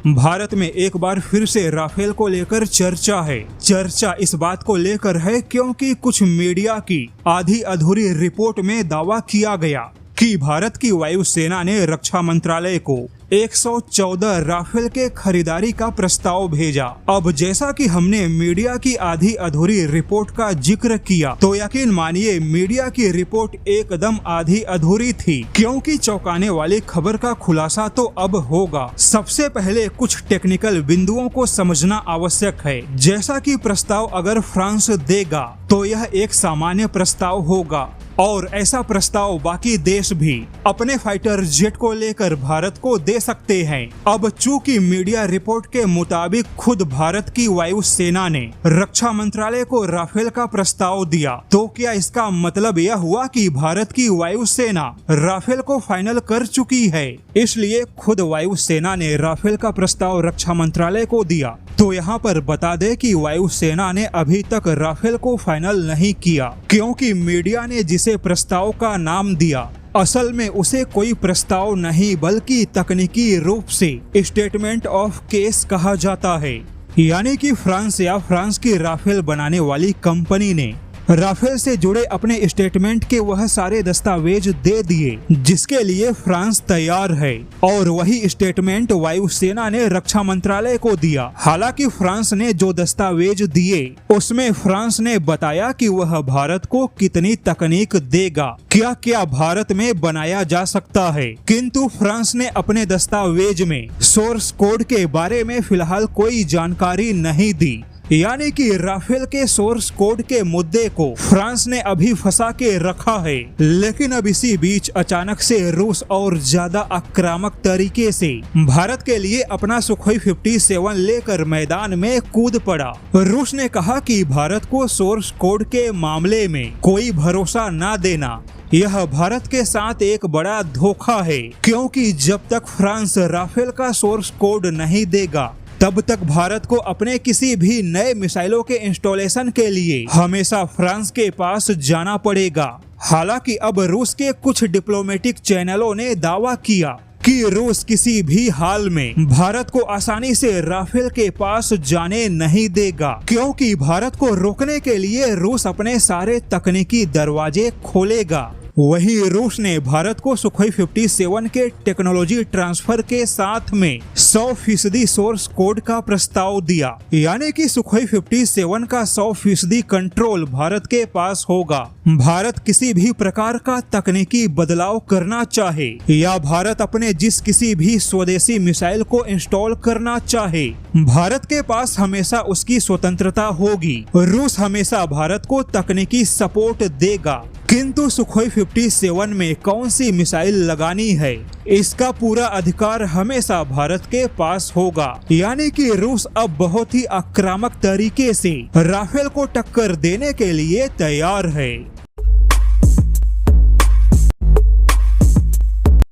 भारत में एक बार फिर से राफेल को लेकर चर्चा है। चर्चा इस बात को लेकर है क्योंकि कुछ मीडिया की आधी अधूरी रिपोर्ट में दावा किया गया कि भारत की वायुसेना ने रक्षा मंत्रालय को 114 राफेल के खरीदारी का प्रस्ताव भेजा। अब जैसा कि हमने मीडिया की आधी अधूरी रिपोर्ट का जिक्र किया, तो यकीन मानिए मीडिया की रिपोर्ट एकदम आधी अधूरी थी, क्योंकि चौंकाने वाली खबर का खुलासा तो अब होगा। सबसे पहले कुछ टेक्निकल बिंदुओं को समझना आवश्यक है। जैसा कि प्रस्ताव अगर फ्रांस देगा तो यह एक सामान्य प्रस्ताव होगा और ऐसा प्रस्ताव बाकी देश भी अपने फाइटर जेट को लेकर भारत को दे सकते हैं। अब चूंकि मीडिया रिपोर्ट के मुताबिक खुद भारत की वायुसेना ने रक्षा मंत्रालय को राफेल का प्रस्ताव दिया, तो क्या इसका मतलब यह हुआ कि भारत की वायुसेना राफेल को फाइनल कर चुकी है? इसलिए खुद वायुसेना ने राफेल का प्रस्ताव रक्षा मंत्रालय को दिया। तो यहाँ पर बता दे कि वायुसेना ने अभी तक राफेल को फाइनल नहीं किया, क्योंकि मीडिया ने जिसे प्रस्ताव का नाम दिया असल में उसे कोई प्रस्ताव नहीं बल्कि तकनीकी रूप से स्टेटमेंट ऑफ केस कहा जाता है। यानी कि फ्रांस या फ्रांस की राफेल बनाने वाली कंपनी ने राफेल से जुड़े अपने स्टेटमेंट के वह सारे दस्तावेज दे दिए जिसके लिए फ्रांस तैयार है, और वही स्टेटमेंट वायुसेना ने रक्षा मंत्रालय को दिया। हालांकि फ्रांस ने जो दस्तावेज दिए उसमें फ्रांस ने बताया कि वह भारत को कितनी तकनीक देगा, क्या क्या भारत में बनाया जा सकता है, किंतु फ्रांस ने अपने दस्तावेज में सोर्स कोड के बारे में फिलहाल कोई जानकारी नहीं दी। यानी कि राफेल के सोर्स कोड के मुद्दे को फ्रांस ने अभी फंसा के रखा है। लेकिन अब इसी बीच अचानक से रूस और ज्यादा आक्रामक तरीके से भारत के लिए अपना सुखोई 57 लेकर मैदान में कूद पड़ा। रूस ने कहा कि भारत को सोर्स कोड के मामले में कोई भरोसा न देना, यह भारत के साथ एक बड़ा धोखा है, क्योंकि जब तक फ्रांस राफेल का सोर्स कोड नहीं देगा तब तक भारत को अपने किसी भी नए मिसाइलों के इंस्टॉलेशन के लिए हमेशा फ्रांस के पास जाना पड़ेगा। हालांकि अब रूस के कुछ डिप्लोमेटिक चैनलों ने दावा किया कि रूस किसी भी हाल में भारत को आसानी से राफेल के पास जाने नहीं देगा, क्योंकि भारत को रोकने के लिए रूस अपने सारे तकनीकी दरवाजे खोलेगा। वही रूस ने भारत को सुखोई 57 के टेक्नोलॉजी ट्रांसफर के साथ में 100% सोर्स कोड का प्रस्ताव दिया। यानी कि सुखोई 57 का 100% कंट्रोल भारत के पास होगा। भारत किसी भी प्रकार का तकनीकी बदलाव करना चाहे या भारत अपने जिस किसी भी स्वदेशी मिसाइल को इंस्टॉल करना चाहे, भारत के पास हमेशा उसकी स्वतंत्रता होगी। रूस हमेशा भारत को तकनीकी सपोर्ट देगा, किंतु सुखोई 57 में कौन सी मिसाइल लगानी है इसका पूरा अधिकार हमेशा भारत के पास होगा। यानी कि रूस अब बहुत ही आक्रामक तरीके से राफेल को टक्कर देने के लिए तैयार है।